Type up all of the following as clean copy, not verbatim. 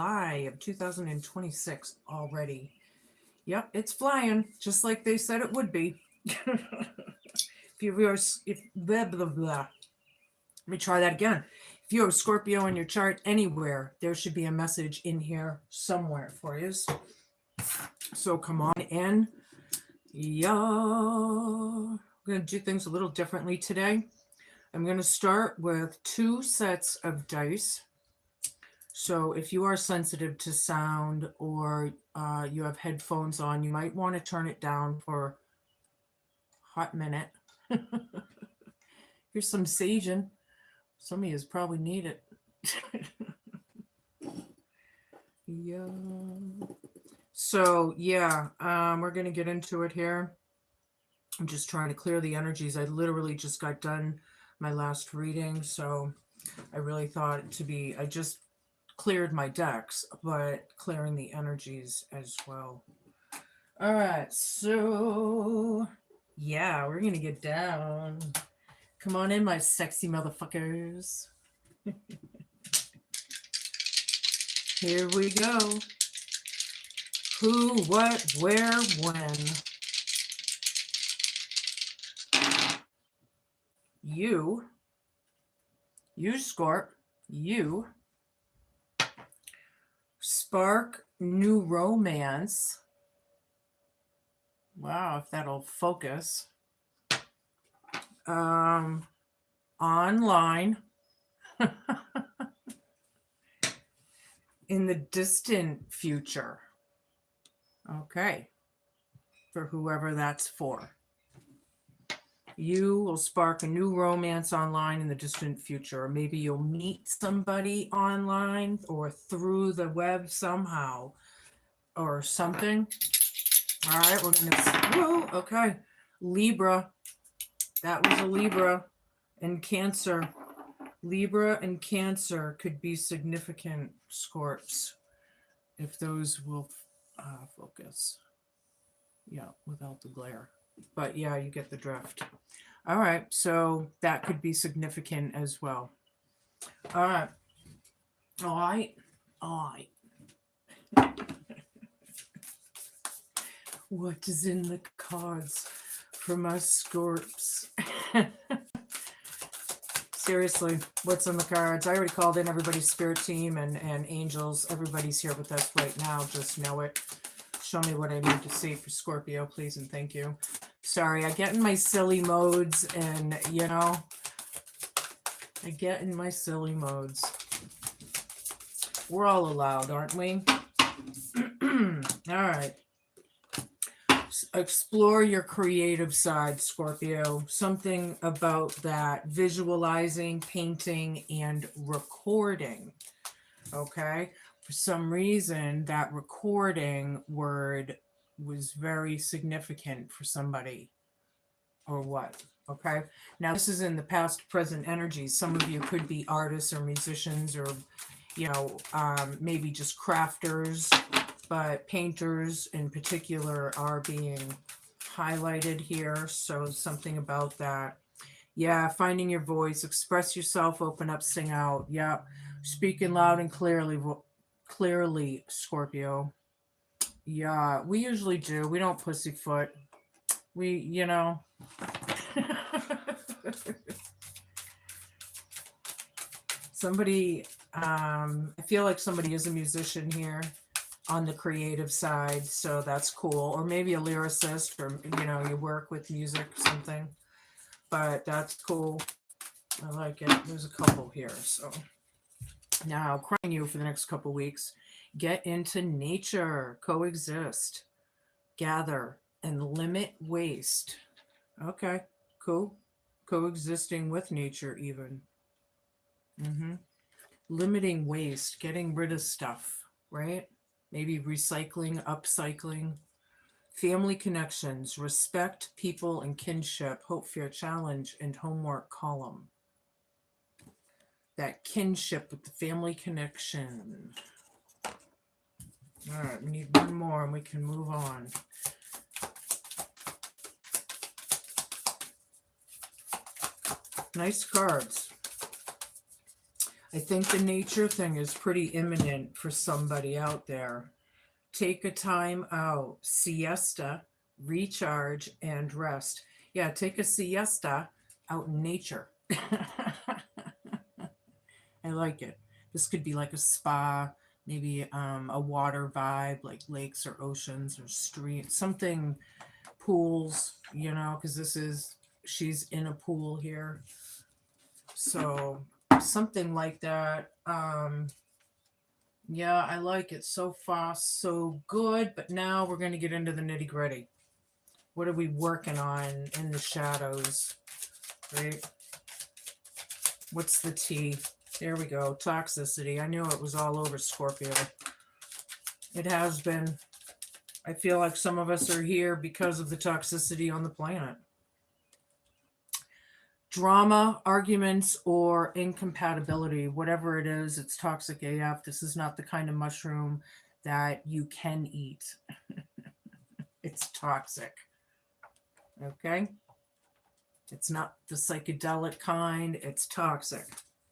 July of 2026 already. Yep, it's flying, just like they said it would be. If blah blah blah. Let me try that again. If you have Scorpio in your chart anywhere, there should be a message in here somewhere for you. So come on in. Yeah. We're going to do things a little differently today. I'm going to start with 2 sets of dice. So if you are sensitive to sound or you have headphones on, you might want to turn it down for a hot minute. Here's some saging. Some of you probably need it. Yeah. So yeah, we're going to get into it here. I'm just trying to clear the energies. I literally just got done my last reading, so I really thought it to be, I just cleared my decks, but clearing the energies as well. All right, so yeah, we're gonna get down. Come on in, my sexy motherfuckers. Here we go. Who, what, where, when. You Scorp, you spark new romance. Wow, if that'll focus. Online. In the distant future. Okay. For whoever that's for. You will spark a new romance online in the distant future. Or maybe you'll meet somebody online or through the web somehow or something. All right, we're going to... Whoa, okay. Libra. That was a Libra. And Cancer. Libra and Cancer could be significant, Scorps, if those will focus. Yeah, without the glare. But yeah, you get the drift. All right, so that could be significant as well. All right. All right. All right. What is in the cards for my Scorps? Seriously, what's on the cards? I already called in everybody's spirit team and angels. Everybody's here with us right now. Just know it. Show me what I need to see for Scorpio, please, and thank you. Sorry, I get in my silly modes and, you know, I get in my silly modes. We're all allowed, aren't we? All right. Explore your creative side, Scorpio. Something about that visualizing, painting, and recording. Okay? For some reason, that recording word was very significant for somebody or what. Okay? Now, this is in the past, present energies. Some of you could be artists or musicians or, you know, maybe just crafters, but painters in particular are being highlighted here. So something about that. Yeah, finding your voice, express yourself, open up, sing out. Yeah, speaking loud and clearly, Scorpio. Yeah, we usually do. We don't pussyfoot. We, you know. Somebody, I feel like somebody is a musician here on the creative side, so that's cool. Or maybe a lyricist, or, you know, you work with music or something. But that's cool. I like it. There's a couple here, so. Now, crying you for the next couple weeks. Get into nature, coexist, gather, and limit waste. Okay, cool. Coexisting with nature, even. Limiting waste, getting rid of stuff, right? Maybe recycling, upcycling. Family connections, respect, people, and kinship, hope, fear, challenge, and homework column. That kinship with the family connection. All right, we need one more and we can move on. Nice cards. I think the nature thing is pretty imminent for somebody out there. Take a time out, siesta, recharge, and rest. Yeah, take a siesta out in nature. I like it. This could be like a spa, maybe a water vibe, like lakes or oceans or streets, something, pools, because she's in a pool here. So something like that. Yeah, I like it. So far, so good. But now we're going to get into the nitty gritty. What are we working on in the shadows? Right? What's the tea? There we go. Toxicity. I knew it was all over Scorpio. It has been. I feel like some of us are here because of the toxicity on the planet. Drama, arguments, or incompatibility, whatever it is, it's toxic AF. This is not the kind of mushroom that you can eat. It's toxic. Okay? It's not the psychedelic kind, it's toxic.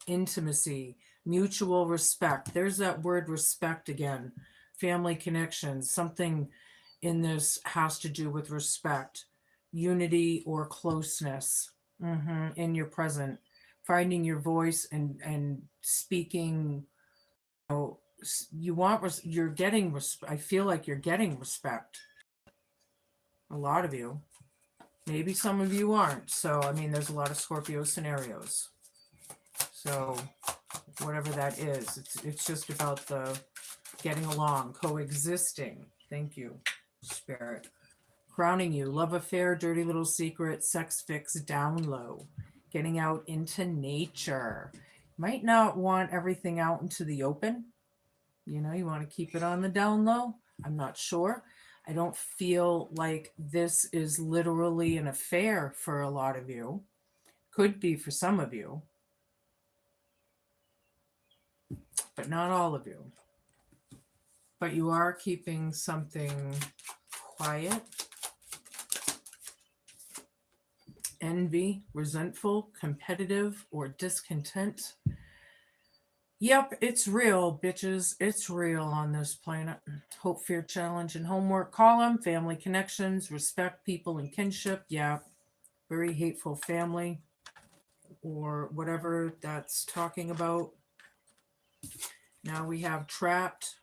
Intimacy, mutual respect. There's that word respect again. Family connections. Something in this has to do with respect, unity, or closeness. In your present, finding your voice and speaking. You're getting I feel like you're getting respect. A lot of you. Maybe some of you aren't. So I mean, there's a lot of Scorpio scenarios. So whatever that is, it's just about the getting along, coexisting. Thank you, Spirit. Crowning you, love affair, dirty little secret, sex fix, down low. Getting out into nature. Might not want everything out into the open. You want to keep it on the down low. I'm not sure. I don't feel like this is literally an affair for a lot of you. Could be for some of you, but not all of you. But you are keeping something quiet. Envy, resentful, competitive, or discontent. Yep, it's real, bitches. It's real on this planet. Hope, fear, challenge, and homework column. Family connections, respect, people, and kinship. Yeah, very hateful family or whatever that's talking about. Now we have trapped,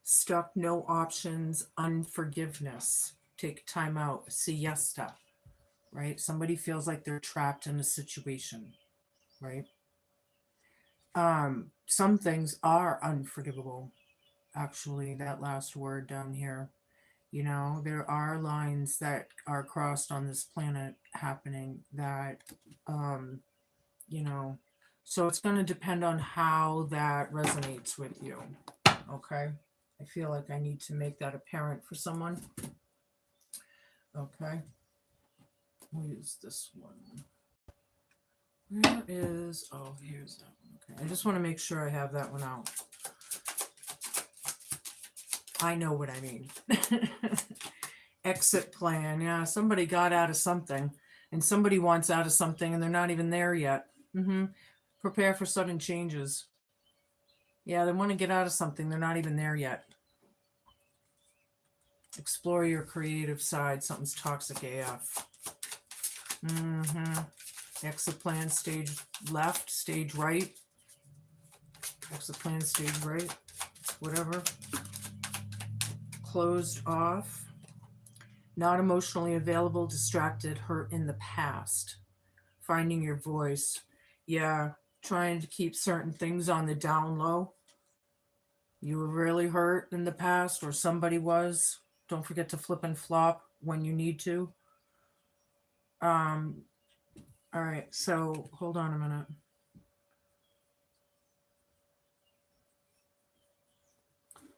stuck, no options, unforgiveness. Take time out, siesta. Right? Somebody feels like they're trapped in a situation, right? Some things are unforgivable. Actually, that last word down here, there are lines that are crossed on this planet happening that, so it's going to depend on how that resonates with you. Okay. I feel like I need to make that apparent for someone. Okay. We'll use this one. Where is, here's that one. Okay, I just want to make sure I have that one out. I know what I mean. Exit plan. Yeah, somebody got out of something, and somebody wants out of something, and they're not even there yet. Prepare for sudden changes. Yeah, they want to get out of something. They're not even there yet. Explore your creative side. Something's toxic AF. Exit plan, stage left, stage right. Exit plan, stage right. Whatever. Closed off. Not emotionally available, distracted, hurt in the past. Finding your voice. Yeah, trying to keep certain things on the down low. You were really hurt in the past, or somebody was. Don't forget to flip and flop when you need to. All right, so hold on a minute.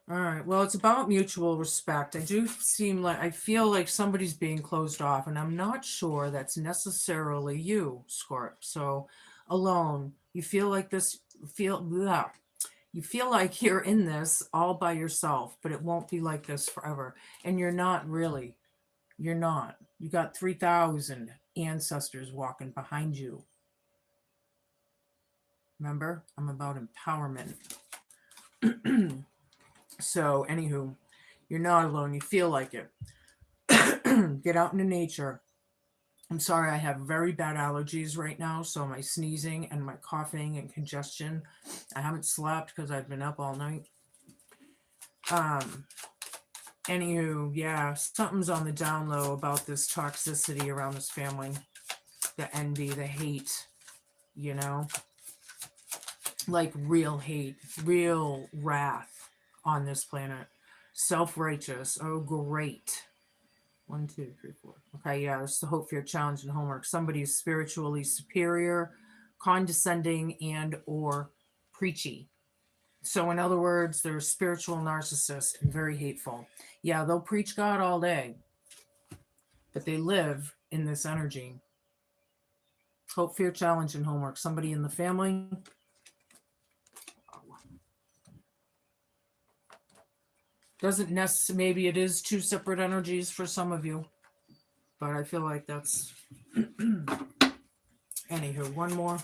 All right, well, it's about mutual respect. I feel like somebody's being closed off, and I'm not sure that's necessarily you, Scorp. So, alone, you feel like you feel like you're in this all by yourself, but it won't be like this forever. And you're not really. You're not. You got 3,000 ancestors walking behind you. Remember, I'm about empowerment. So, anywho, you're not alone. You feel like it. Get out into nature. I'm sorry, I have very bad allergies right now. So, my sneezing and my coughing and congestion. I haven't slept because I've been up all night. Anywho, yeah, something's on the down low about this toxicity around this family. The envy, the hate, you know, like real hate, real wrath on this planet. Self-righteous. Oh, great. 1, 2, 3, 4. Okay, yeah, it's the hope, fear, challenge, and homework. Somebody is spiritually superior, condescending, and or preachy. So in other words, they're spiritual narcissists and very hateful. Yeah, they'll preach God all day, but they live in this energy. Hope, fear, challenge, and homework. Somebody in the family. Doesn't necessarily, maybe it is two separate energies for some of you, but I feel like that's anywho. One more.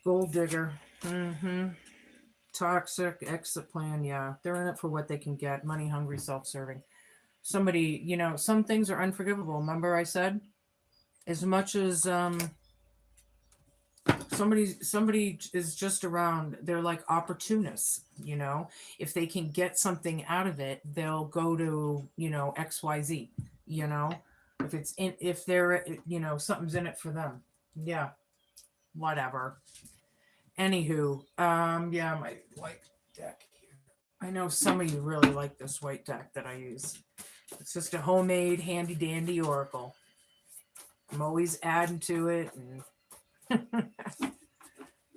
Gold digger. Toxic exit plan. Yeah, they're in it for what they can get. Money hungry, self-serving. Somebody, you know, some things are unforgivable. Remember I said, as much as somebody is just around, they're like opportunists, you know. If they can get something out of it, they'll go to, you know, XYZ, you know. If they're, you know, something's in it for them. Yeah, whatever. Anywho, yeah, my white deck here. I know some of you really like this white deck that I use. It's just a homemade handy dandy oracle. I'm always adding to it and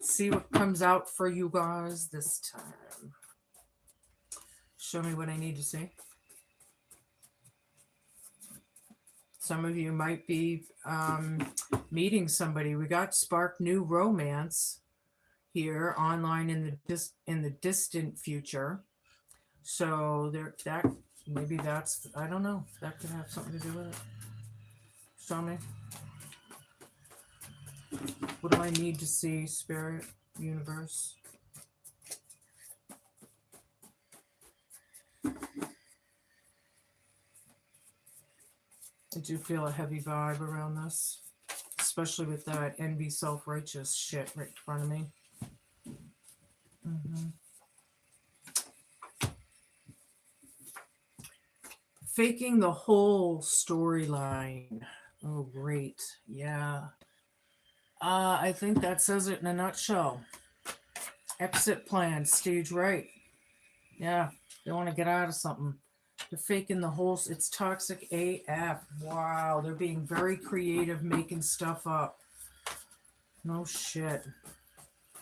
see what comes out for you guys this time. Show me what I need to see. Some of you might be meeting somebody. We got spark new romance here online in the distant future. So that maybe that's, I don't know. That could have something to do with it. Show me. What do I need to see, Spirit, Universe? I do feel a heavy vibe around this, especially with that envy, self-righteous shit right in front of me. Faking the whole storyline. Oh, great. Yeah. I think that says it in a nutshell. Exit plan, stage right. Yeah, they want to get out of something. They're faking the whole, it's toxic AF. Wow, they're being very creative, making stuff up. No shit.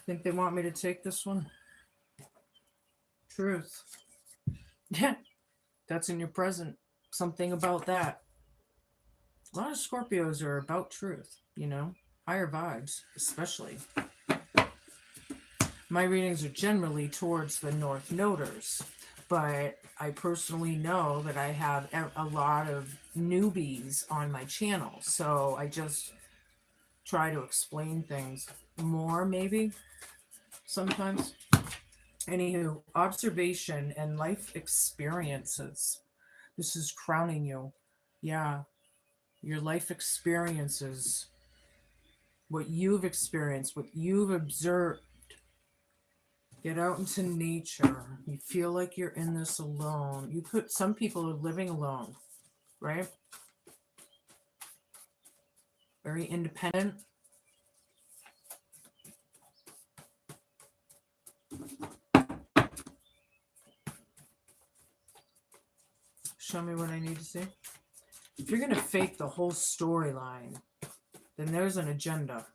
Think they want me to take this one? Truth. Yeah, that's in your present. Something about that. A lot of Scorpios are about truth, you know, higher vibes, especially. My readings are generally towards the North Noders, but I personally know that I have a lot of newbies on my channel, so I just try to explain things more, maybe, sometimes. Anywho, observation and life experiences. This is crowning you. Yeah, your life experiences, what you've experienced, what you've observed. Get out into nature. You feel like you're in this alone. Some people are living alone, right? Very independent. Show me what I need to see. If you're going to fake the whole storyline, then there's an agenda.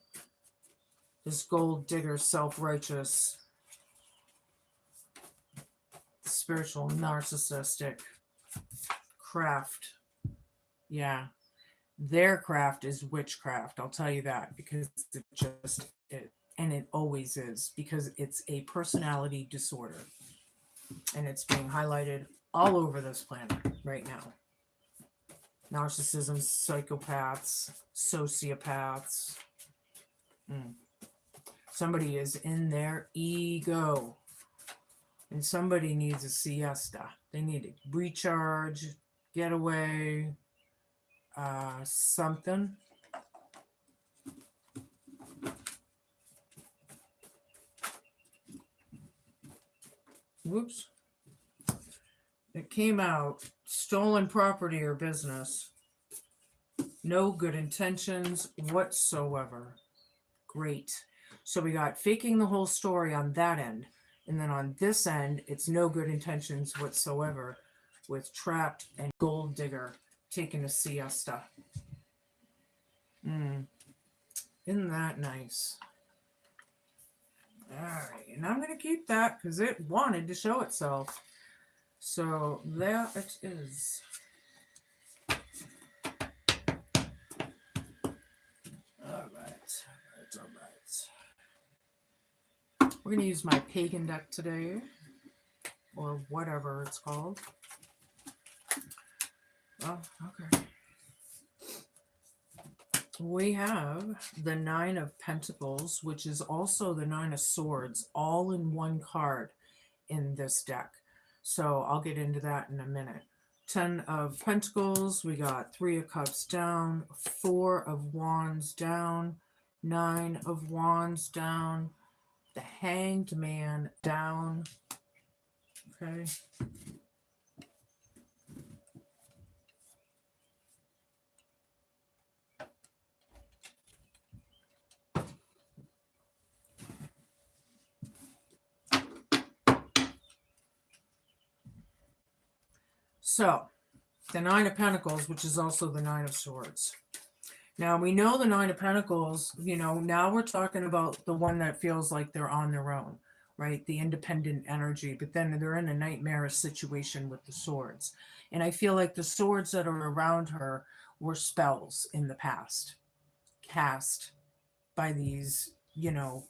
This gold digger, self-righteous, spiritual, narcissistic craft. Yeah. Their craft is witchcraft. I'll tell you that, because it just it, and it always is, because it's a personality disorder. And it's being highlighted all over this planet right now. Narcissism, psychopaths, sociopaths. Somebody is in their ego. And somebody needs a siesta. They need to recharge, get away, something. Whoops. It came out, stolen property or business. No good intentions whatsoever. Great. So we got faking the whole story on that end. And then on this end, it's no good intentions whatsoever with trapped and gold digger taking a siesta. Isn't that nice? All right. And I'm going to keep that because it wanted to show itself. So there it is. All right. We're going to use my pagan deck today, or whatever it's called. Oh, okay. We have the Nine of Pentacles, which is also the Nine of Swords, all in one card in this deck. So I'll get into that in a minute. 10 of Pentacles, we got 3 of Cups down, 4 of Wands down, 9 of Wands down, the Hanged Man down. Okay. So, the Nine of Pentacles, which is also the Nine of Swords. Now, we know the Nine of Pentacles, now we're talking about the one that feels like they're on their own, right? The independent energy, but then they're in a nightmarish situation with the swords. And I feel like the swords that are around her were spells in the past, cast by these,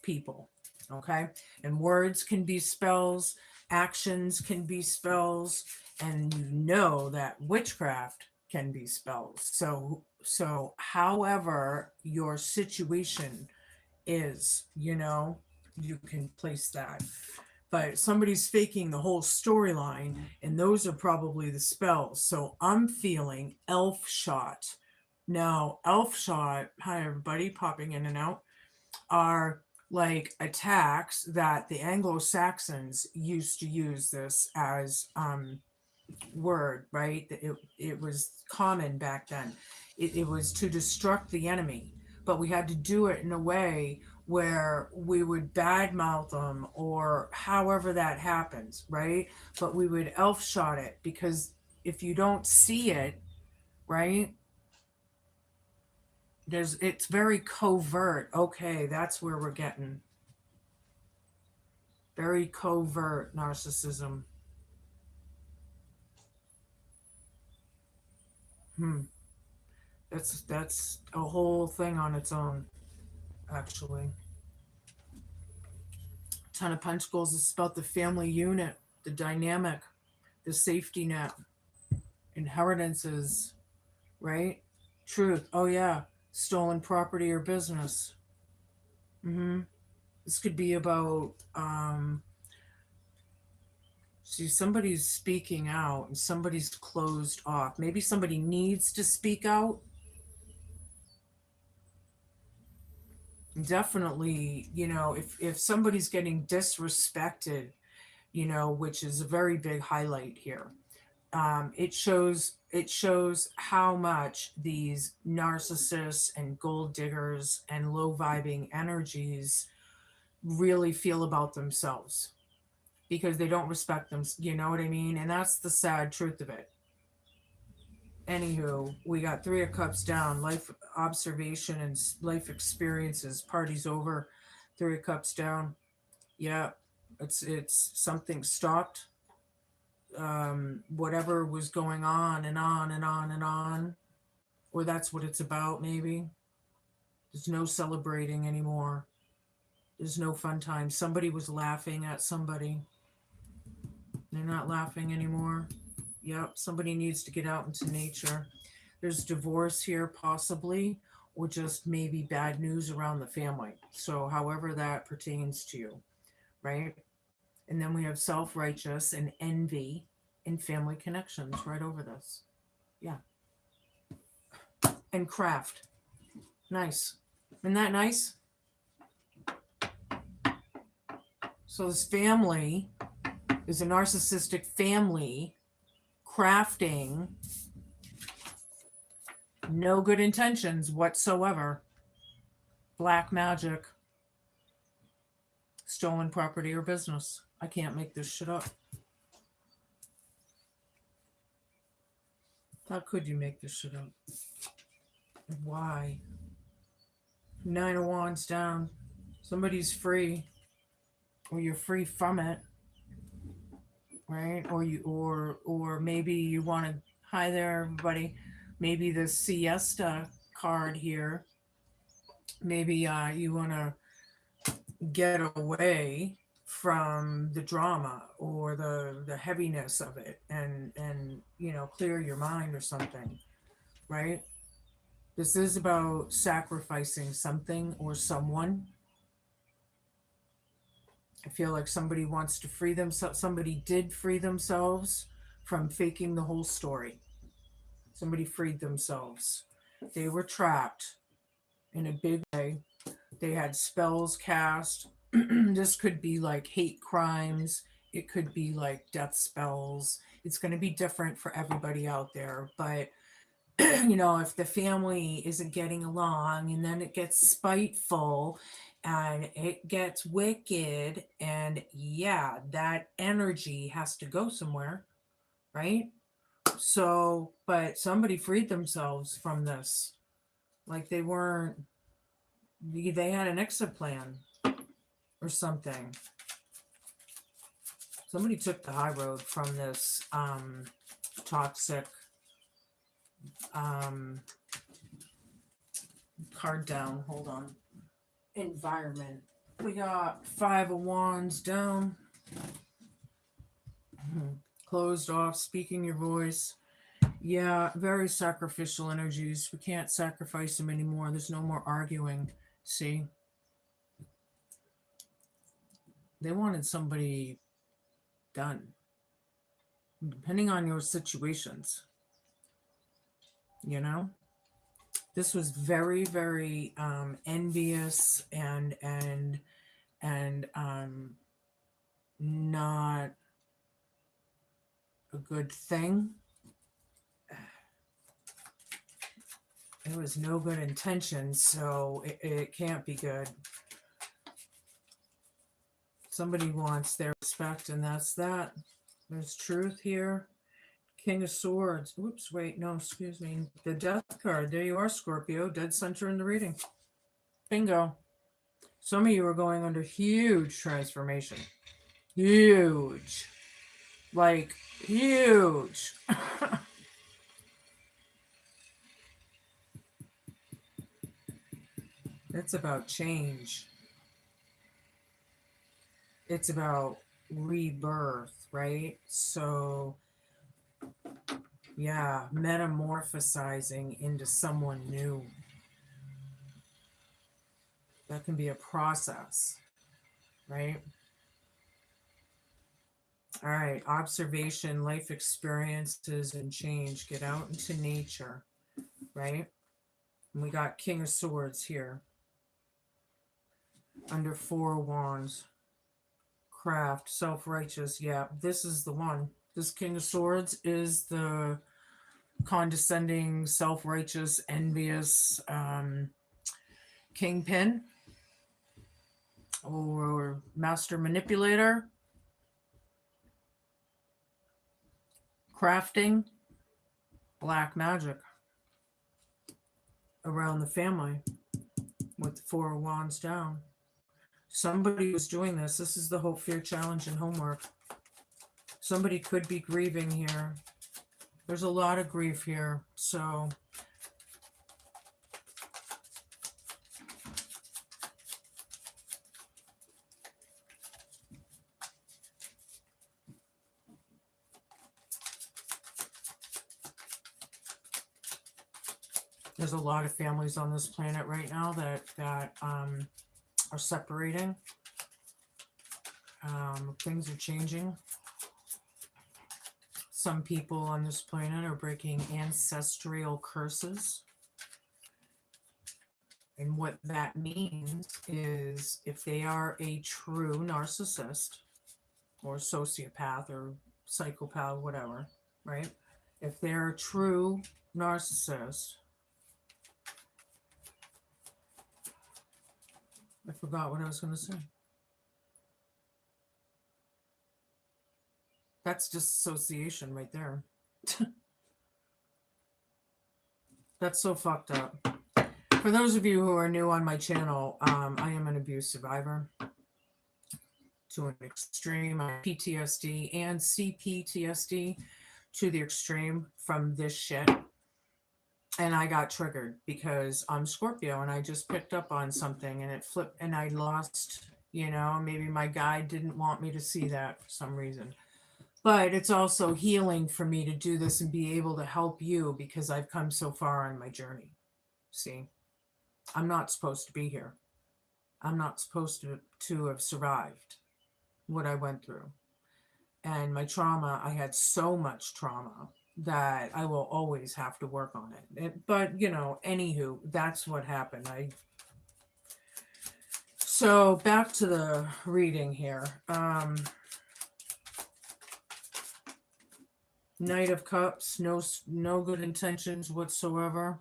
people, okay? And words can be spells, actions can be spells, and that witchcraft can be spells. So however your situation is, you can place that. But somebody's faking the whole storyline, and those are probably the spells. So I'm feeling elf shot. Now, elf shot, hi everybody, popping in and out, are like attacks that the Anglo-Saxons used to use this as word, right? It was common back then. It was to destruct the enemy, but we had to do it in a way where we would badmouth them or however that happens, right? But we would elf shot it, because if you don't see it, right, it's very covert. Okay, that's where we're getting very covert narcissism. That's a whole thing on its own, actually. Ten of Pentacles is about the family unit, the dynamic, the safety net, inheritances, right? Truth. Oh yeah, stolen property or business. This could be about see, somebody's speaking out and somebody's closed off. Maybe somebody needs to speak out. Definitely, if somebody's getting disrespected, which is a very big highlight here. It shows how much these narcissists and gold diggers and low vibing energies really feel about themselves, because they don't respect them. You know what I mean? And that's the sad truth of it. Anywho, we got 3 of Cups down, life observation and life experiences, party's over. 3 of Cups down. Yeah, it's something stopped. Whatever was going on and on and on and on, or that's what it's about. Maybe there's no celebrating anymore. There's no fun time. Somebody was laughing at somebody. They're not laughing anymore. Yep, somebody needs to get out into nature. There's divorce here, possibly, or just maybe bad news around the family. So, however that pertains to you, right? And then we have self-righteous and envy and family connections right over this. Yeah. And craft. Nice. Isn't that nice? So this family is a narcissistic family crafting no good intentions whatsoever. Black magic, stolen property or business. I can't make this shit up. How could you make this shit up? Why? 9 of Wands down. Somebody's free, or you're free from it, right? Or maybe you want to. Hi there, everybody. Maybe the siesta card here. Maybe you want to get away from the drama or the heaviness of it, and clear your mind or something, right? This is about sacrificing something or someone. I feel like somebody wants to free themselves. Somebody did free themselves from faking the whole story. Somebody freed themselves. They were trapped in a big way. They had spells cast. This could be like hate crimes. It could be like death spells. It's going to be different for everybody out there. But, if the family isn't getting along, and then it gets spiteful and it gets wicked, and yeah, that energy has to go somewhere, right? So, but somebody freed themselves from this. Like they had an exit plan or something. Somebody took the high road from this toxic card down. Hold on. Environment. We got 5 of Wands down. Closed off, speaking your voice. Yeah, very sacrificial energies. We can't sacrifice them anymore. There's no more arguing. See? They wanted somebody done. Depending on your situations. This was very, very envious and not a good thing. It was no good intention, so it can't be good. Somebody wants their respect, and that's that. There's truth here. King of Swords. Oops, wait, no, excuse me. The Death card. There you are, Scorpio. Dead center in the reading. Bingo. Some of you are going under huge transformation. Huge. Like, huge. It's about change. It's about rebirth, right? So, yeah, metamorphosizing into someone new. That can be a process, right? All right, observation, life experiences, and change. Get out into nature, right? And we got King of Swords here. Under 4 Wands. Craft, self-righteous. Yeah, this is the one. This King of Swords is the condescending, self-righteous, envious kingpin or master manipulator. Crafting black magic around the family with the 4 of Wands down. Somebody was doing this. This is the hope, fear, challenge, and homework. Somebody could be grieving here. There's a lot of grief here. So There's a lot of families on this planet right now that are separating. Things are changing. Some people on this planet are breaking ancestral curses. And what that means is if they are a true narcissist or sociopath or psychopath, whatever, right? If they're a true narcissist, I forgot what I was going to say. That's dissociation right there. That's so fucked up. For those of you who are new on my channel, I am an abuse survivor to an extreme. I have PTSD and CPTSD to the extreme from this shit. And I got triggered because I'm Scorpio and I just picked up on something and it flipped and I lost, maybe my guide didn't want me to see that for some reason. But it's also healing for me to do this and be able to help you because I've come so far on my journey. See, I'm not supposed to be here. I'm not supposed to have survived what I went through. And my trauma, I had so much trauma that I will always have to work on it. But, anywho, that's what happened. So back to the reading here. Knight of Cups, no good intentions whatsoever.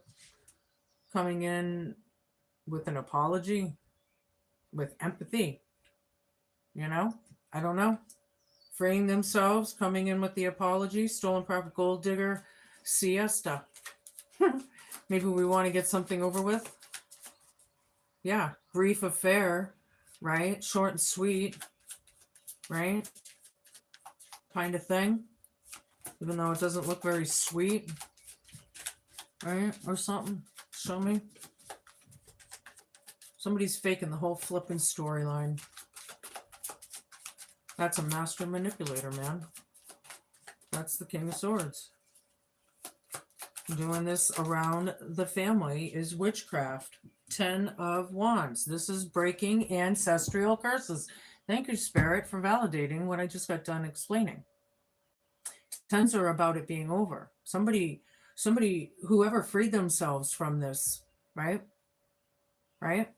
Coming in with an apology, with empathy. I don't know. Freeing themselves, coming in with the apology, stolen property, gold digger, siesta. Maybe we want to get something over with. Yeah, brief affair, right? Short and sweet, right? Kind of thing. Even though it doesn't look very sweet, right? Or something. Show me. Somebody's faking the whole flipping storyline. That's a master manipulator, man. That's the King of Swords. Doing this around the family is witchcraft. 10 of Wands. This is breaking ancestral curses. Thank you, Spirit, for validating what I just got done explaining. Tens are about it being over. Somebody, whoever freed themselves from this, right? Right?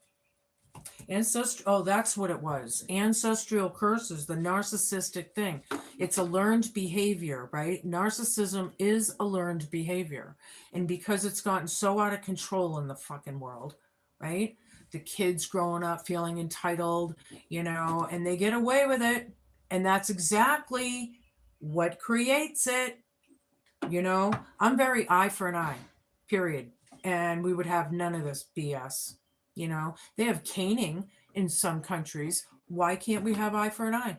That's what it was. Ancestral curses, the narcissistic thing. It's a learned behavior, right? Narcissism is a learned behavior. And because it's gotten so out of control in the fucking world, right? The kids growing up feeling entitled, and they get away with it. And that's exactly what creates it. I'm very eye for an eye, period. And we would have none of this BS. They have caning in some countries. Why can't we have eye for an eye?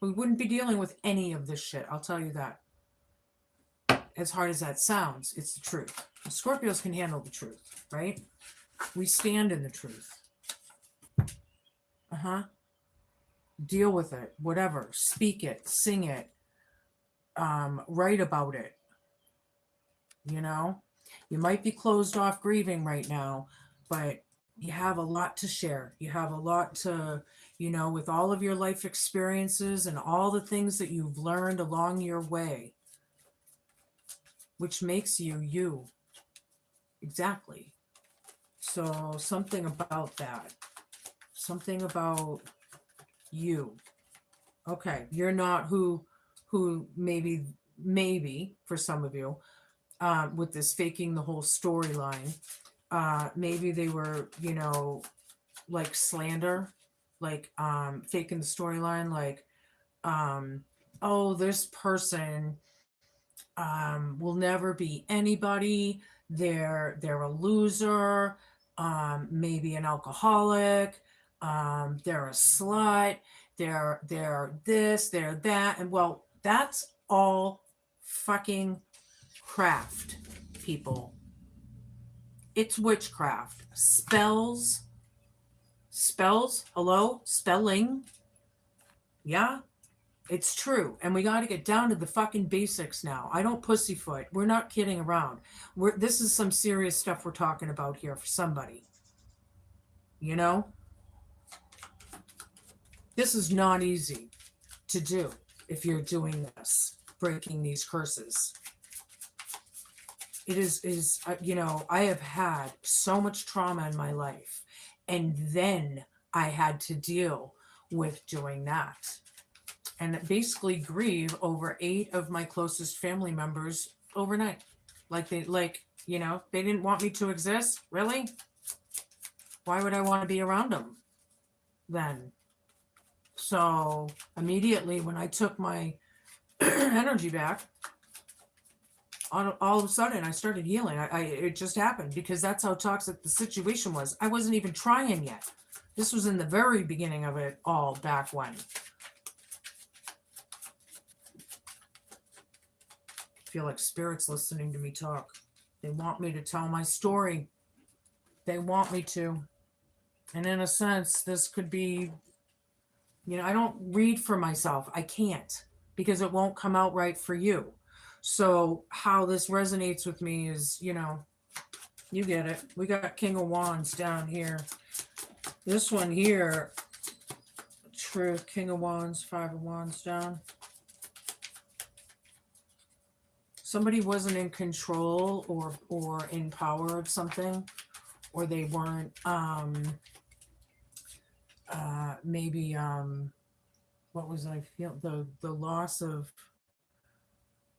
We wouldn't be dealing with any of this shit. I'll tell you that. As hard as that sounds, it's the truth. The Scorpios can handle the truth, right? We stand in the truth. Deal with it, whatever. Speak it, sing it, write about it. You might be closed off grieving right now, but you have a lot to share. You have a lot to, with all of your life experiences and all the things that you've learned along your way, which makes you you. Exactly. So something about that. Something about you. Okay, you're not who maybe for some of you, with this faking the whole storyline. Maybe they were, like slander, like faking the storyline, like, oh, this person will never be anybody. They're a loser, maybe an alcoholic, they're a slut, they're this, they're that. And well, that's all fucking craft, people. It's witchcraft. Spells, hello, spelling. Yeah, It's true. And we got to get down to the fucking basics now. I don't pussyfoot. We're not kidding around. This is some serious stuff we're talking about here for somebody. You know? This is not easy to do if you're doing this, breaking these curses. It is you know, I have had so much trauma in my life, and then I had to deal with doing that. And basically grieve over 8 of my closest family members overnight. Like, you know, they didn't want me to exist. Really? Why would I want to be around them then? So immediately when I took my energy back, all of a sudden I started healing. It just happened because that's how toxic the situation was. I wasn't even trying yet. This was in the very beginning of it all, back when. I feel like spirit's listening to me talk. They want me to tell my story. They want me to. And in a sense, this could be, you know, I don't read for myself. I can't, because it won't come out right for you. So how this resonates with me is, you know, you get it. We got King of Wands down here. This one here, Truth, King of Wands, 5 of Wands down. Somebody wasn't in control or in power of something, or they weren't maybe what was I feel, the loss of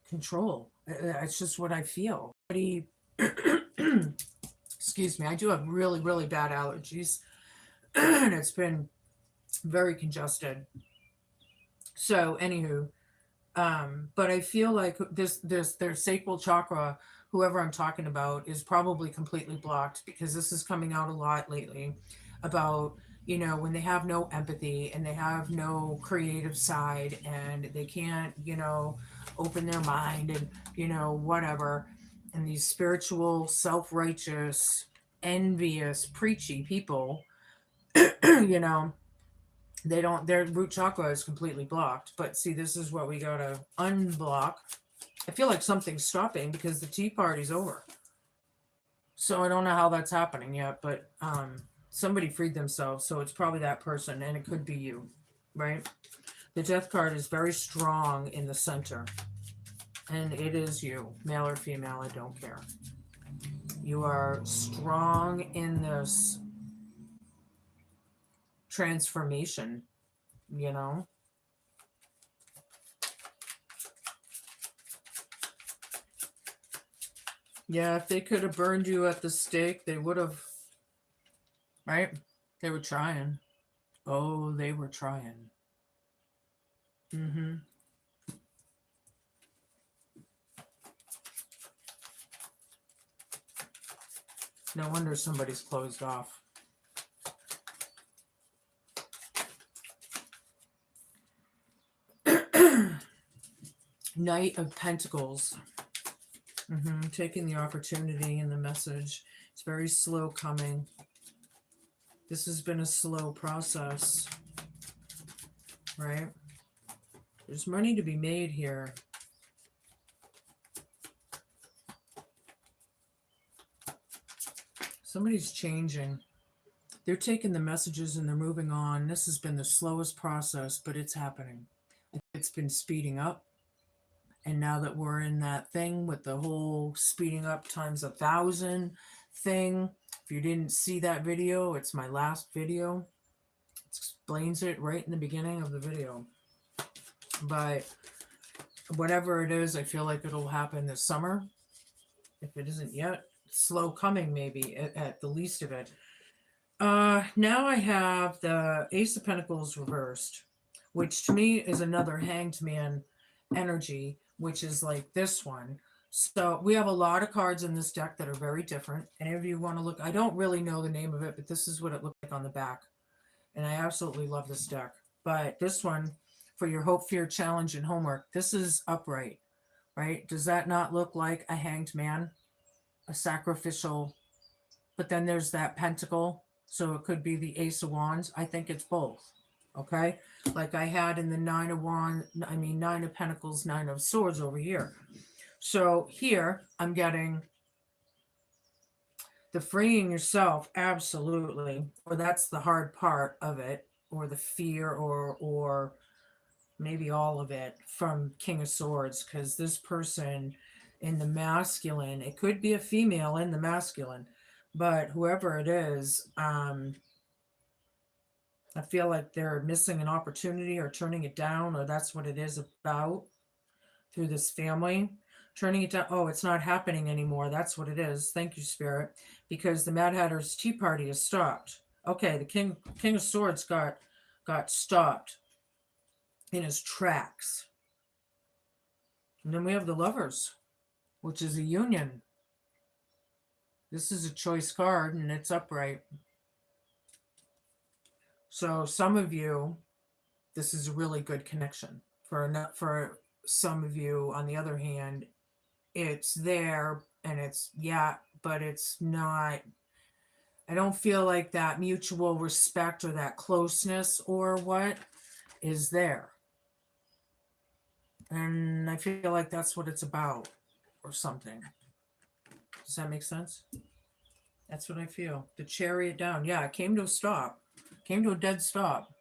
control. It's just what I feel. Excuse me, I do have really, really bad allergies. And it's been very congested. So anywho, but I feel like their sacral chakra, whoever I'm talking about, is probably completely blocked, because this is coming out a lot lately about, you know, when they have no empathy and they have no creative side and they can't, you know, open their mind and, you know, whatever. And these spiritual, self-righteous, envious, preachy people, you know, their root chakra is completely blocked. But see, this is what we gotta unblock. I feel like something's stopping because the tea party's over. So I don't know how that's happening yet, but somebody freed themselves, so it's probably that person, and it could be you, right? The Death card is very strong in the center, and it is you, male or female, I don't care. You are strong in this transformation, you know? Yeah, if they could have burned you at the stake, they would have, right? They were trying. Oh, they were trying. Mm-hmm. No wonder somebody's closed off. Knight of Pentacles. Taking the opportunity and the message. It's very slow coming. This has been a slow process, right? There's money to be made here. Somebody's changing. They're taking the messages and they're moving on. This has been the slowest process, but it's happening. It's been speeding up. And now that we're in that thing with the whole speeding up times 1,000 thing, if you didn't see that video, it's my last video. It explains it right in the beginning of the video. But whatever it is, I feel like it'll happen this summer. If it isn't yet, slow coming maybe at the least of it. Now I have the Ace of Pentacles reversed, which to me is another Hanged Man energy, which is like this one. So we have a lot of cards in this deck that are very different. And if you want to look, I don't really know the name of it, but this is what it looked like on the back. And I absolutely love this deck. But this one, for your hope, fear, challenge, and homework, this is upright, right? Does that not look like a hanged man? A sacrificial, but then there's that pentacle. So it could be the Ace of Wands. I think it's both. Okay, like I had in the Nine of Wands, I mean Nine of Pentacles, Nine of Swords over here. So here I'm getting the freeing yourself, absolutely, or that's the hard part of it, or the fear, or maybe all of it from King of Swords, because this person in the masculine, it could be a female in the masculine, but whoever it is, I feel like they're missing an opportunity or turning it down, or that's what it is about through this family. Turning it down. Oh, it's not happening anymore. That's what it is. Thank you, Spirit. Because the Mad Hatter's Tea Party has stopped. Okay, the King of Swords got stopped in his tracks. And then we have the Lovers, which is a union. This is a choice card and it's upright. So some of you, this is a really good connection. For some of you, on the other hand, it's there and it's, yeah, but it's not. I don't feel like that mutual respect or that closeness or what is there. And I feel like that's what it's about or something. Does that make sense? That's what I feel. The chariot down. Yeah, it came to a stop. Came to a dead stop.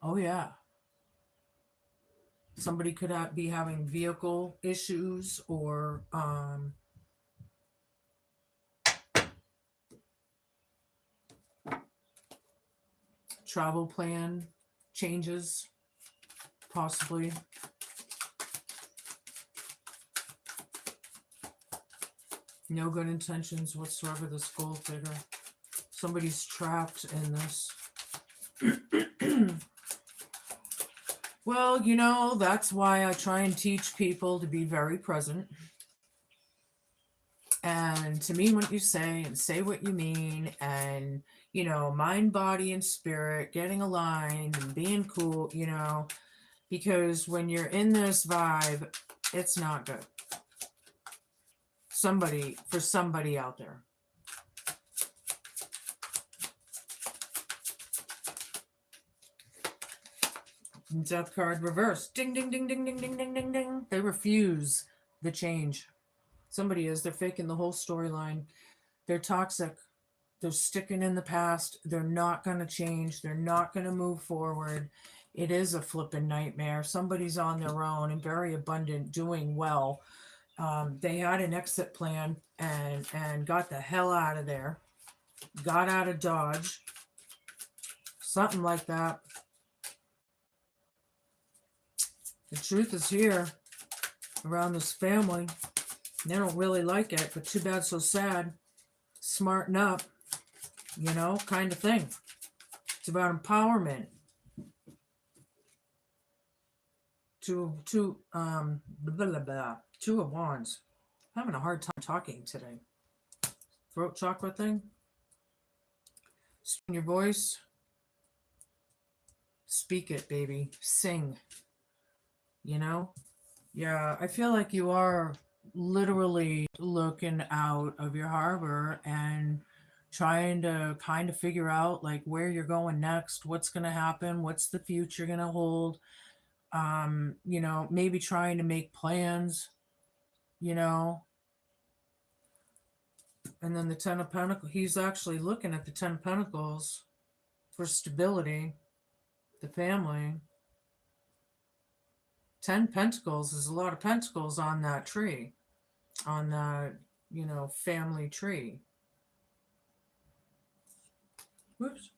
Oh, yeah. Somebody could be having vehicle issues or travel plan changes, possibly. No good intentions whatsoever, this gold digger. Somebody's trapped in this. Well, you know, that's why I try and teach people to be very present and to mean what you say and say what you mean, and, you know, mind, body, and spirit getting aligned and being cool, you know, because when you're in this vibe, it's not good. For somebody out there. Death card reversed. Ding, ding, ding, ding, ding, ding, ding, ding, ding. They refuse the change. Somebody is. They're faking the whole storyline. They're toxic. They're sticking in the past. They're not going to change. They're not going to move forward. It is a flipping nightmare. Somebody's on their own and very abundant, doing well. They had an exit plan and got the hell out of there. Got out of Dodge. Something like that. The truth is here around this family. They don't really like it, but too bad, so sad. Smarten up, you know, kind of thing. It's about empowerment. Two blah, blah, blah. Two of Wands. I'm having a hard time talking today. Throat chakra thing. Speak your voice. Speak it, baby. Sing. You know? Yeah, I feel like you are literally looking out of your harbor and trying to kind of figure out like where you're going next, what's going to happen, what's the future going to hold. You know, maybe trying to make plans, you know. And then the Ten of Pentacles, he's actually looking at the Ten of Pentacles for stability, the family. 10 Pentacles is a lot of pentacles on that tree, on the, you know, family tree. Whoops.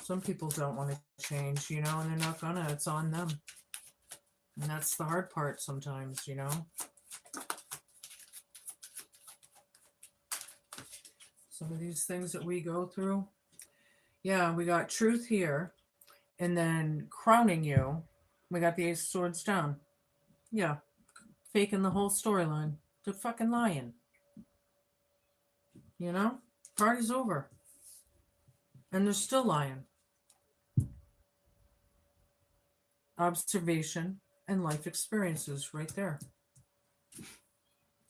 Some people don't want to change, you know, and they're not gonna. It's on them. And that's the hard part sometimes, you know. Some of these things that we go through. Yeah, we got truth here. And then crowning you, we got the Ace of Swords down. Yeah, faking the whole storyline. They're fucking lying. You know? Party's over. And they're still lying. Observation and life experiences right there.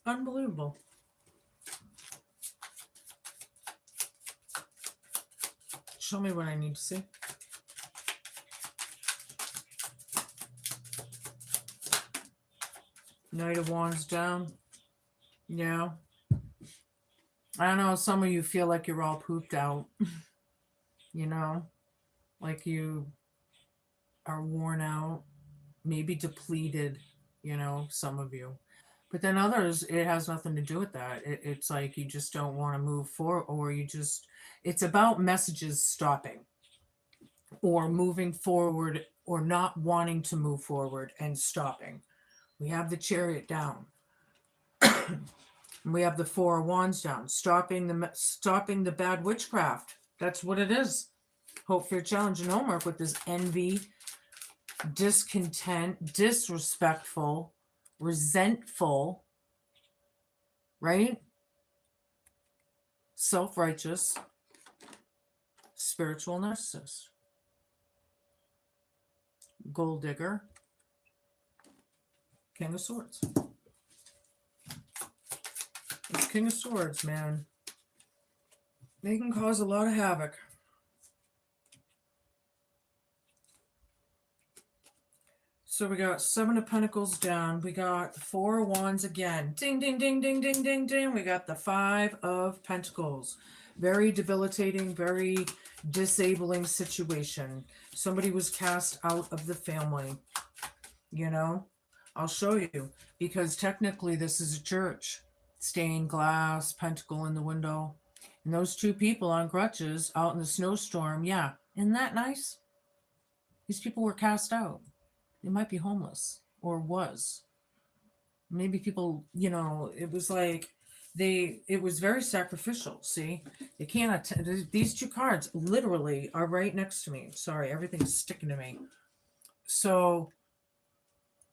Unbelievable. Show me what I need to see. Knight of Wands down. Yeah. I don't know, some of you feel like you're all pooped out. You know? Like you are worn out, maybe depleted, you know, some of you. But then others, it has nothing to do with that. It's like you just don't want to move forward, or you just, it's about messages stopping or moving forward or not wanting to move forward and stopping. We have the Chariot down. We have the Four of Wands down, stopping the bad witchcraft. That's what it is. Hope, fear, challenge, and homework with this envy, discontent, disrespectful, resentful, right? Self-righteous, spiritual narcissist, gold digger, King of Swords. It's King of Swords, man. They can cause a lot of havoc. So we got Seven of Pentacles down. We got the Four of Wands again. Ding, ding, ding, ding, ding, ding, ding. We got the Five of Pentacles. Very debilitating, very disabling situation. Somebody was cast out of the family. You know? I'll show you. Because technically this is a church. Stained glass, pentacle in the window. And those two people on crutches out in the snowstorm. Yeah. Isn't that nice? These people were cast out. They might be homeless, or was. Maybe people, you know, it was like it was very sacrificial. See, they can't these two cards literally are right next to me. Sorry, everything's sticking to me. So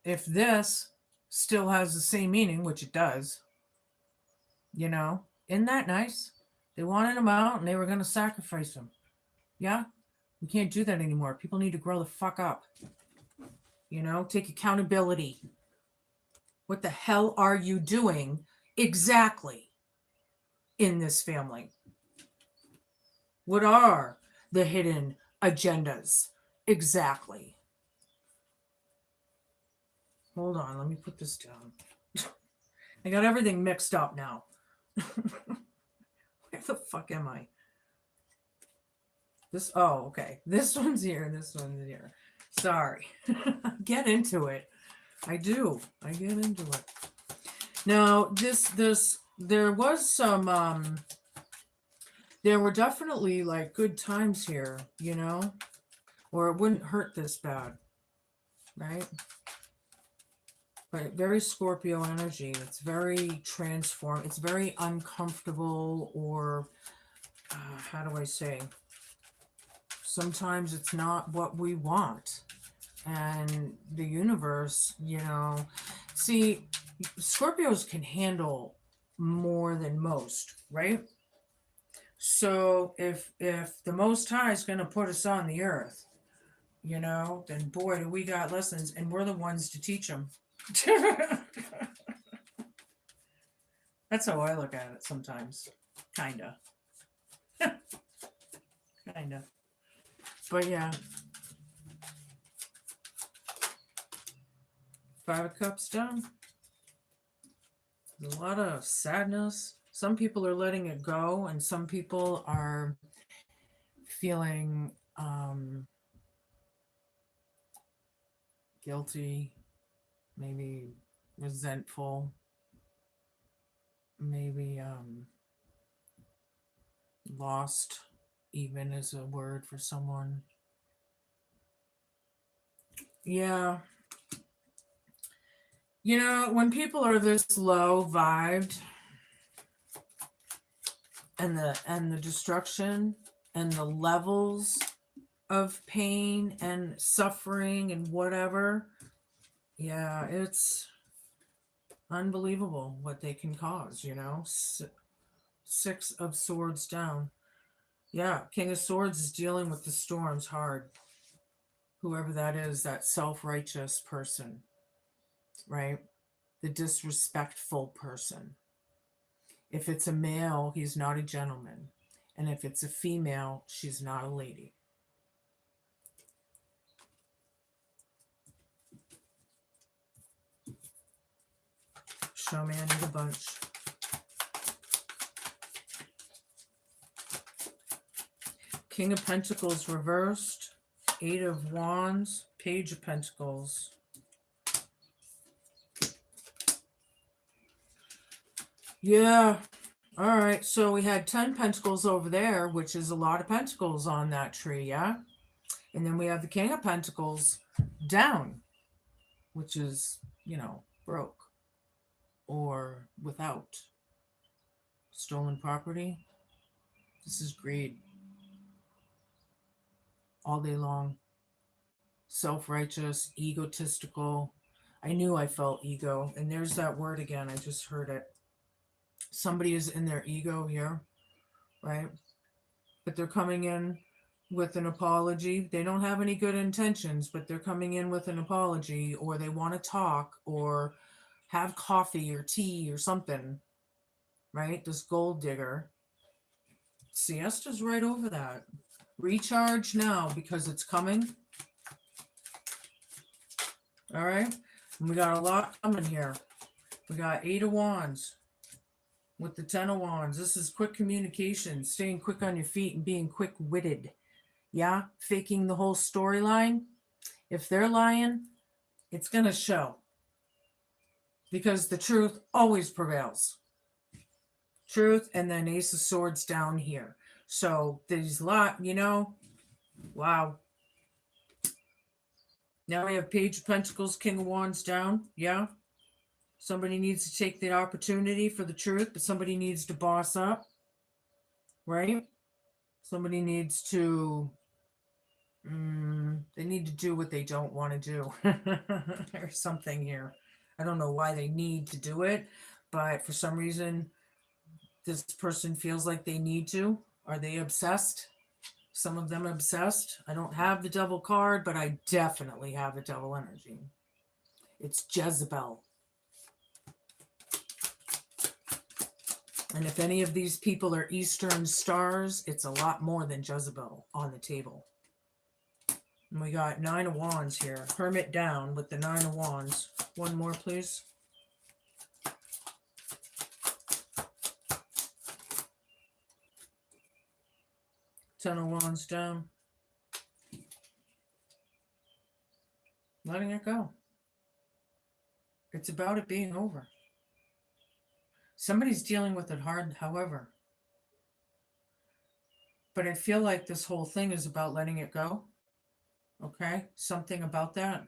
if this still has the same meaning, which it does, you know, isn't that nice? They wanted him out and they were going to sacrifice him. Yeah, we can't do that anymore. People need to grow the fuck up. You know, take accountability. What the hell are you doing exactly in this family? What are the hidden agendas exactly? Hold on, let me put this down. I got everything mixed up now. Where the fuck am I? Oh, okay. This one's here, this one's here. Sorry. Get into it. I do. I get into it. Now, there was some, there were definitely like good times here, you know, or it wouldn't hurt this bad, right? But very Scorpio energy. It's very transform. It's very uncomfortable, or how do I say? Sometimes it's not what we want. And the universe, you know, see, Scorpios can handle more than most, right? So if the Most High is going to put us on the earth, you know, then boy, do we got lessons, and we're the ones to teach them. That's how I look at it sometimes. Kinda. Kinda. But yeah. Five of Cups down. There's a lot of sadness. Some people are letting it go, and some people are feeling guilty, maybe resentful, maybe lost, even is a word for someone. Yeah. You know, when people are this low vibed, and the destruction and the levels of pain and suffering and whatever, yeah, it's unbelievable what they can cause, you know. Six of Swords down. Yeah, King of Swords is dealing with the storms hard. Whoever that is, that self-righteous person, right? The disrespectful person. If it's a male, he's not a gentleman. And if it's a female, she's not a lady. Show me, I need a bunch. King of Pentacles reversed. Eight of Wands. Page of Pentacles. Yeah. All right. So we had 10 pentacles over there, which is a lot of pentacles on that tree. Yeah. And then we have the King of Pentacles down, which is, you know, broke or without. Stolen property. This is greed. All day long. Self-righteous, egotistical. I knew I felt ego. And there's that word again. I just heard it. Somebody is in their ego here, right? But they're coming in with an apology. They don't have any good intentions, but they're coming in with an apology, or they want to talk or have coffee or tea or something, right? This gold digger. Siesta's right over that. Recharge now because it's coming. All right. And we got a lot coming here. We got 8 of Wands with the 10 of Wands. This is quick communication, staying quick on your feet and being quick-witted. Yeah, faking the whole storyline. If they're lying, it's going to show. Because the truth always prevails. Truth, and then Ace of Swords down here. So there's a lot, you know. Wow. Now we have Page of Pentacles, King of Wands down. Yeah. Somebody needs to take the opportunity for the truth, but somebody needs to boss up. Right? Somebody needs to... they need to do what they don't want to do. There's something here. I don't know why they need to do it, but for some reason, this person feels like they need to. Are they obsessed? Some of them obsessed. I don't have the Devil card, but I definitely have the Devil energy. It's Jezebel. And if any of these people are Eastern stars, it's a lot more than Jezebel on the table. And we got 9 of Wands here. Hermit down with the 9 of Wands. One more, please. Ten of Wands down. Letting it go. It's about it being over. Somebody's dealing with it hard, however. But I feel like this whole thing is about letting it go. Okay? Something about that.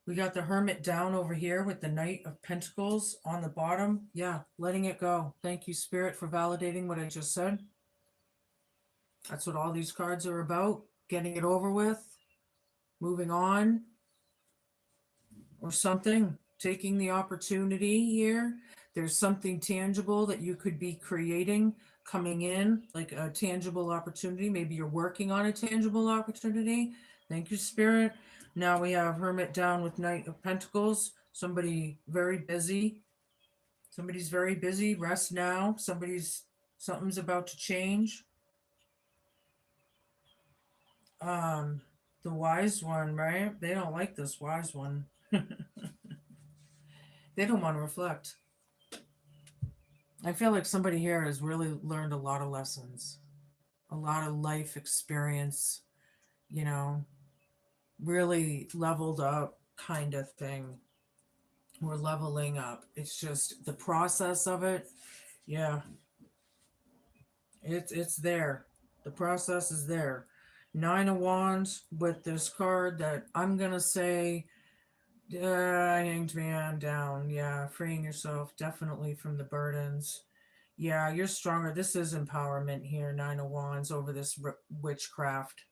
We got the Hermit down over here with the Knight of Pentacles on the bottom. Yeah, letting it go. Thank you, Spirit, for validating what I just said. That's what all these cards are about. Getting it over with. Moving on. Or something. Taking the opportunity here. There's something tangible that you could be creating coming in, like a tangible opportunity. Maybe you're working on a tangible opportunity. Thank you, Spirit. Now we have Hermit down with Knight of Pentacles. Somebody very busy. Somebody's very busy. Rest now. Something's about to change. The wise one, right? They don't like this wise one. They don't want to reflect. I feel like somebody here has really learned a lot of lessons, a lot of life experience, you know, really leveled up kind of thing. We're leveling up. It's just the process of it. Yeah. It's there. The process is there. 9 of Wands with this card that I'm going to say Hanged Man down. Yeah, freeing yourself definitely from the burdens. Yeah, you're stronger. This is empowerment here, 9 of Wands over this witchcraft,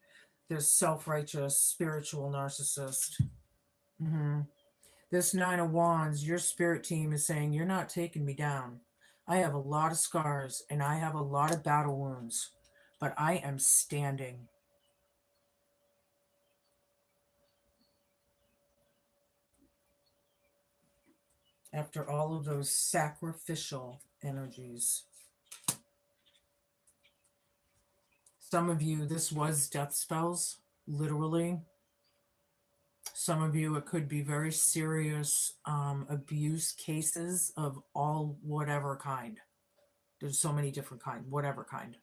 this self-righteous spiritual narcissist. This 9 of Wands, your spirit team is saying, you're not taking me down. I have a lot of scars and I have a lot of battle wounds, but I am standing. After all of those sacrificial energies. Some of you, this was death spells, literally. Some of you, it could be very serious abuse cases of all whatever kind. There's so many different kinds, whatever kind.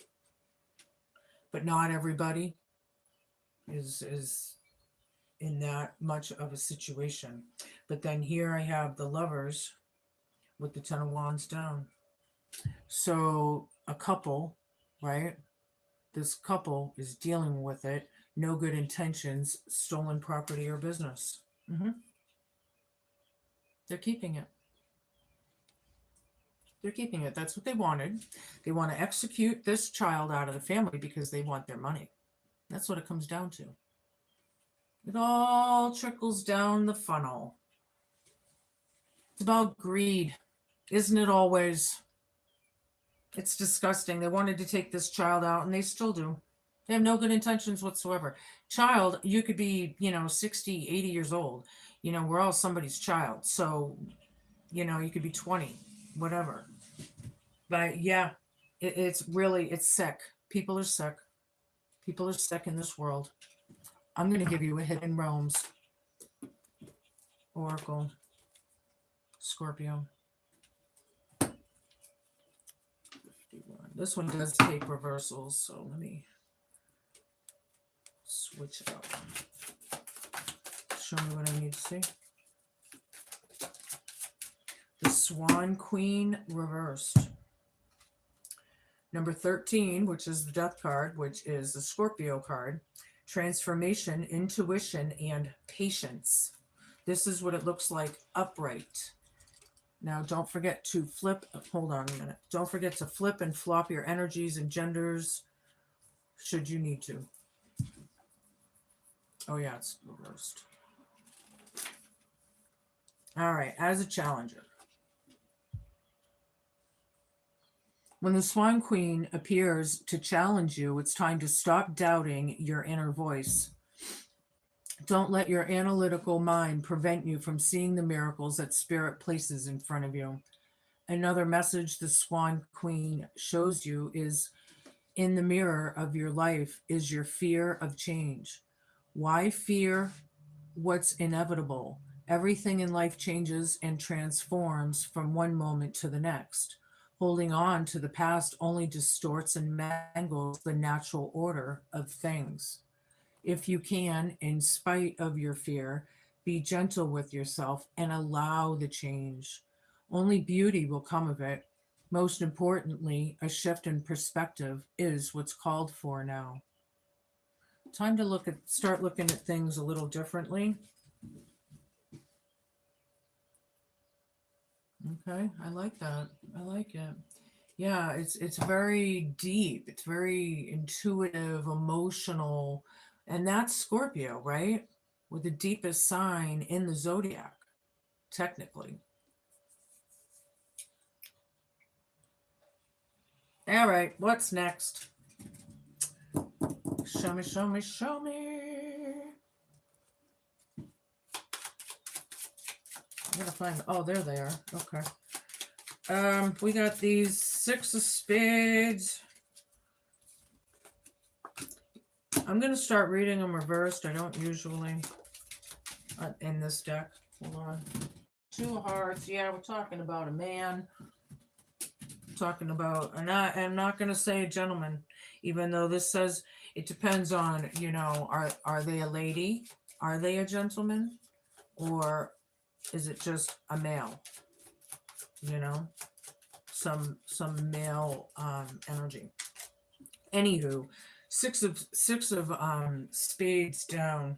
But not everybody is in that much of a situation. But then here I have the Lovers with the Ten of Wands down. So a couple, right? This couple is dealing with it. No good intentions, stolen property or business. They're keeping it. They're keeping it. That's what they wanted. They want to execute this child out of the family because they want their money. That's what it comes down to. It all trickles down the funnel. It's about greed, isn't it always? It's disgusting. They wanted to take this child out, and they still do. They have no good intentions whatsoever. Child, you could be, 60, 80 years old. We're all somebody's child. So, you could be 20, whatever. But yeah, it's sick. People are sick. People are sick in this world. I'm going to give you a Hidden Realms Oracle, Scorpio. 51. This one does take reversals, so let me switch it up. Show me what I need to see. The Swan Queen reversed. Number 13, which is the Death card, which is the Scorpio card. Transformation, intuition, and patience. This is what it looks like upright. Now, don't forget to flip. Hold on a minute. Don't forget to flip and flop your energies and genders should you need to. Oh, yeah, it's reversed. All right, as a challenger. When the Swan Queen appears to challenge you, it's time to stop doubting your inner voice. Don't let your analytical mind prevent you from seeing the miracles that Spirit places in front of you. Another message the Swan Queen shows you is in the mirror of your life is your fear of change. Why fear what's inevitable? Everything in life changes and transforms from one moment to the next. Holding on to the past only distorts and mangles the natural order of things. If you can, in spite of your fear, be gentle with yourself and allow the change. Only beauty will come of it. Most importantly, a shift in perspective is what's called for now. Time to start looking at things a little differently. Okay, I like that. I like it. Yeah, it's very deep. It's very intuitive, emotional, and that's Scorpio, right? With the deepest sign in the zodiac, technically. All right, what's next? Show me, show me, show me. I'm gonna find. Oh, there they are. Okay. We got these 6 of Spades. I'm gonna start reading them reversed. I don't usually in this deck. Hold on. 2 of Hearts. Yeah, we're talking about a man. Talking about, and I'm not gonna say a gentleman, even though this says it depends on, are they a lady? Are they a gentleman? Or is it just a male? Some male energy. Anywho, 6 of Spades down.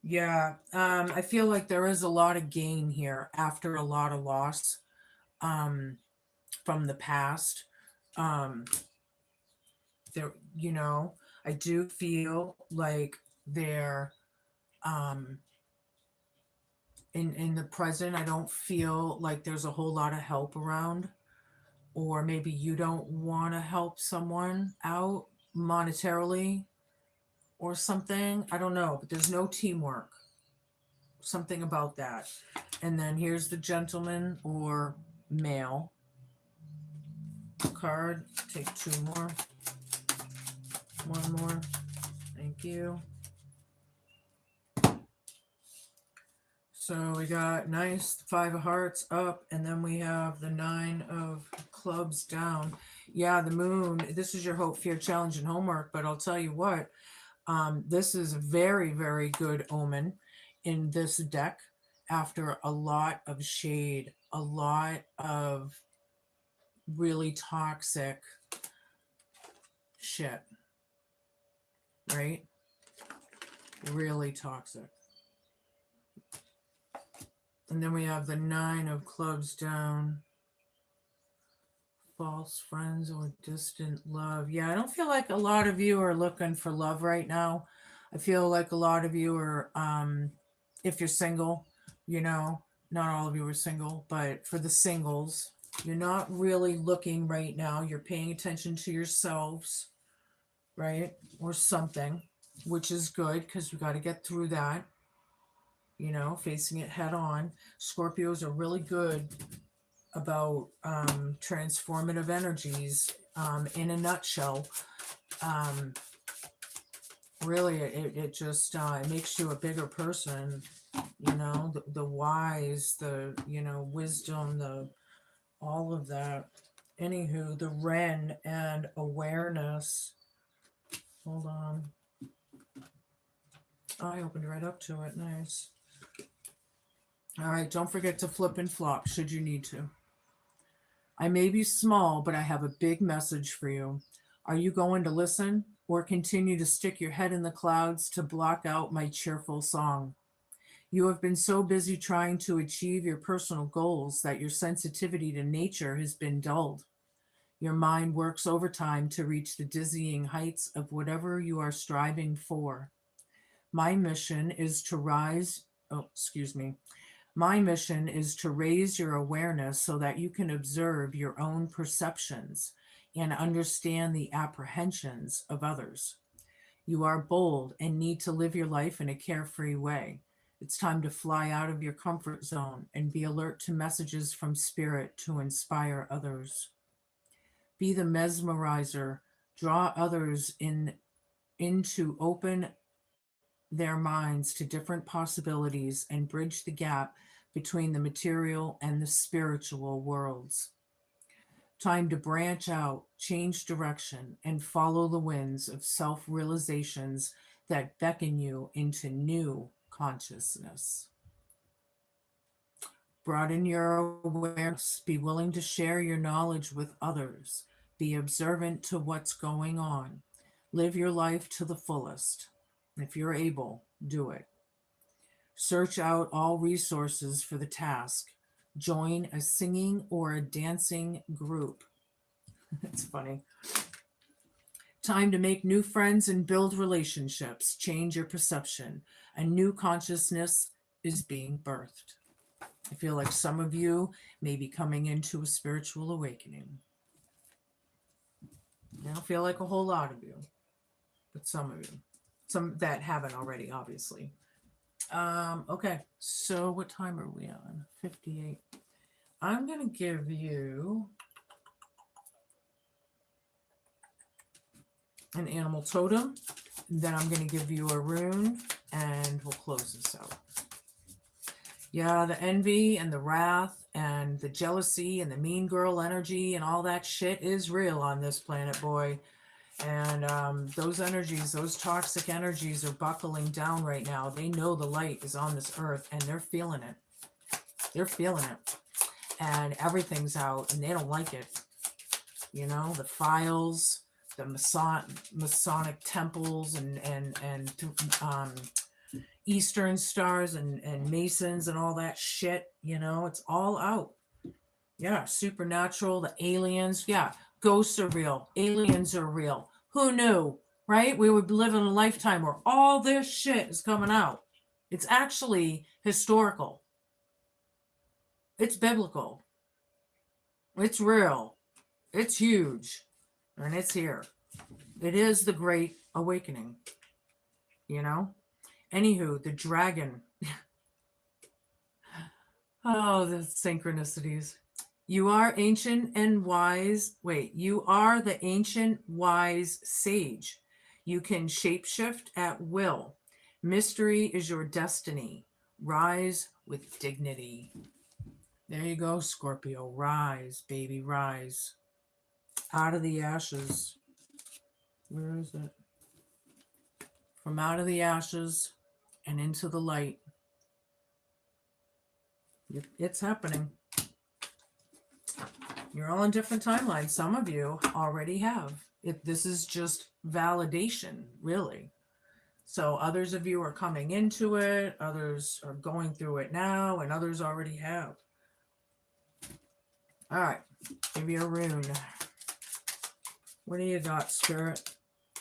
Yeah, I feel like there is a lot of gain here after a lot of loss from the past. There, I do feel like they're in the present. I don't feel like there's a whole lot of help around, or maybe you don't want to help someone out monetarily or something. I don't know, but there's no teamwork. Something about that. And then here's the gentleman or male card. Take 2 more. One more. Thank you. So we got nice 5 of hearts up, and then we have the 9 of clubs down. Yeah, the moon. This is your hope, fear, challenge, and homework. But I'll tell you what, this is a very, very good omen in this deck after a lot of shade, a lot of really toxic shit, right? Really toxic. And then we have the 9 of clubs down. False friends or distant love. Yeah, I don't feel like a lot of you are looking for love right now. I feel like a lot of you are, if you're single, not all of you are single, but for the singles, you're not really looking right now. You're paying attention to yourselves, right? Or something, which is good because we got to get through that, facing it head on. Scorpios are really good about transformative energies. In a nutshell, really, it just it makes you a bigger person. The wise, the wisdom, the all of that. Anywho, the Ren and awareness. Hold on. I opened right up to it. Nice. All right, don't forget to flip and flop should you need to. I may be small, but I have a big message for you. Are you going to listen or continue to stick your head in the clouds to block out my cheerful song? You have been so busy trying to achieve your personal goals that your sensitivity to nature has been dulled. Your mind works overtime to reach the dizzying heights of whatever you are striving for. My mission is to My mission is to raise your awareness so that you can observe your own perceptions and understand the apprehensions of others. You are bold and need to live your life in a carefree way. It's time to fly out of your comfort zone and be alert to messages from spirit to inspire others. Be the mesmerizer, draw others into open their minds to different possibilities and bridge the gap between the material and the spiritual worlds. Time to branch out, change direction, and follow the winds of self realizations that beckon you into new consciousness. Broaden your awareness, be willing to share your knowledge with others, be observant to what's going on, live your life to the fullest. If you're able, do it. Search out all resources for the task. Join a singing or a dancing group. It's funny. Time to make new friends and build relationships. Change your perception. A new consciousness is being birthed. I feel like some of you may be coming into a spiritual awakening. I don't feel like a whole lot of you, but some of you. Some that haven't already, obviously. Okay, so what time are we on? 58. I'm going to give you an animal totem. Then I'm going to give you a rune, and we'll close this out. Yeah, the envy and the wrath and the jealousy and the mean girl energy and all that shit is real on this planet, boy. And those energies, those toxic energies are buckling down right now. They know the light is on this earth and they're feeling it. They're feeling it. And everything's out and they don't like it. The files, the Masonic temples and Eastern stars and Masons and all that shit, it's all out. Yeah, supernatural, the aliens, yeah. Ghosts are real. Aliens are real. Who knew, right? We would live in a lifetime where all this shit is coming out. It's actually historical. It's biblical. It's real. It's huge. And it's here. It is the Great Awakening. Anywho, the dragon. Oh, the synchronicities. You are ancient and wise. Wait, you are the ancient wise sage. You can shapeshift at will. Mystery is your destiny. Rise with dignity. There you go, Scorpio. Rise, baby, rise. Out of the ashes. Where is it? From out of the ashes and into the light. It's happening. You're all on different timelines. Some of you already have. This is just validation, really. So others of you are coming into it, others are going through it now, and others already have. All right, give you a rune. What do you got, Spirit?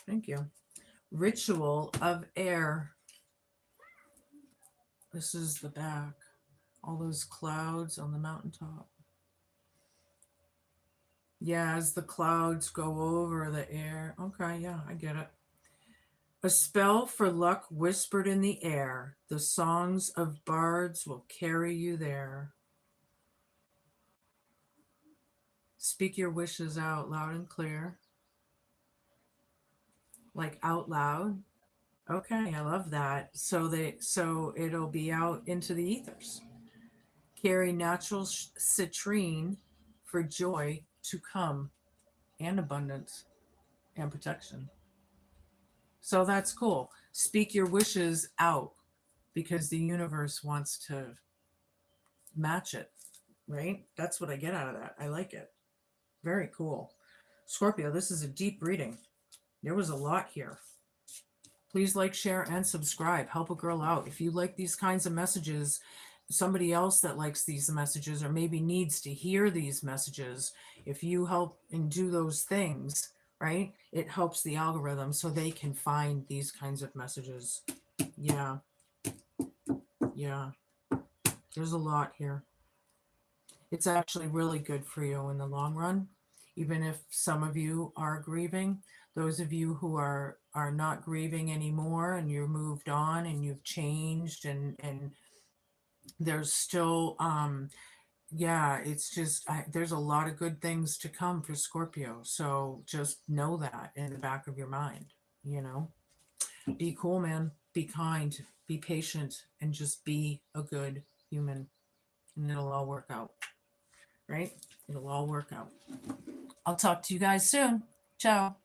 Thank you. Ritual of air. This is the back. All those clouds on the mountaintop. Yeah, as the clouds go over the air. Okay, yeah, I get it. A spell for luck whispered in the air. The songs of bards will carry you there. Speak your wishes out loud and clear. Like out loud. Okay, I love that. So it'll be out into the ethers. Carry natural citrine for joy to come and abundance and protection. So that's cool. Speak your wishes out because the universe wants to match it, right? That's what I get out of that. I like it. Very cool. Scorpio, this is a deep reading. There was a lot here. Please like, share, and subscribe. Help a girl out. If you like these kinds of messages, somebody else that likes these messages or maybe needs to hear these messages, if you help and do those things, right, it helps the algorithm so they can find these kinds of messages. Yeah. There's a lot here. It's actually really good for you in the long run, even if some of you are grieving. Those of you who are not grieving anymore and you're moved on and you've changed and there's still it's just there's a lot of good things to come for Scorpio. So just know that in the back of your mind, Be cool, man. Be kind, be patient, and just be a good human. And it'll all work out. Right? It'll all work out. I'll talk to you guys soon. Ciao.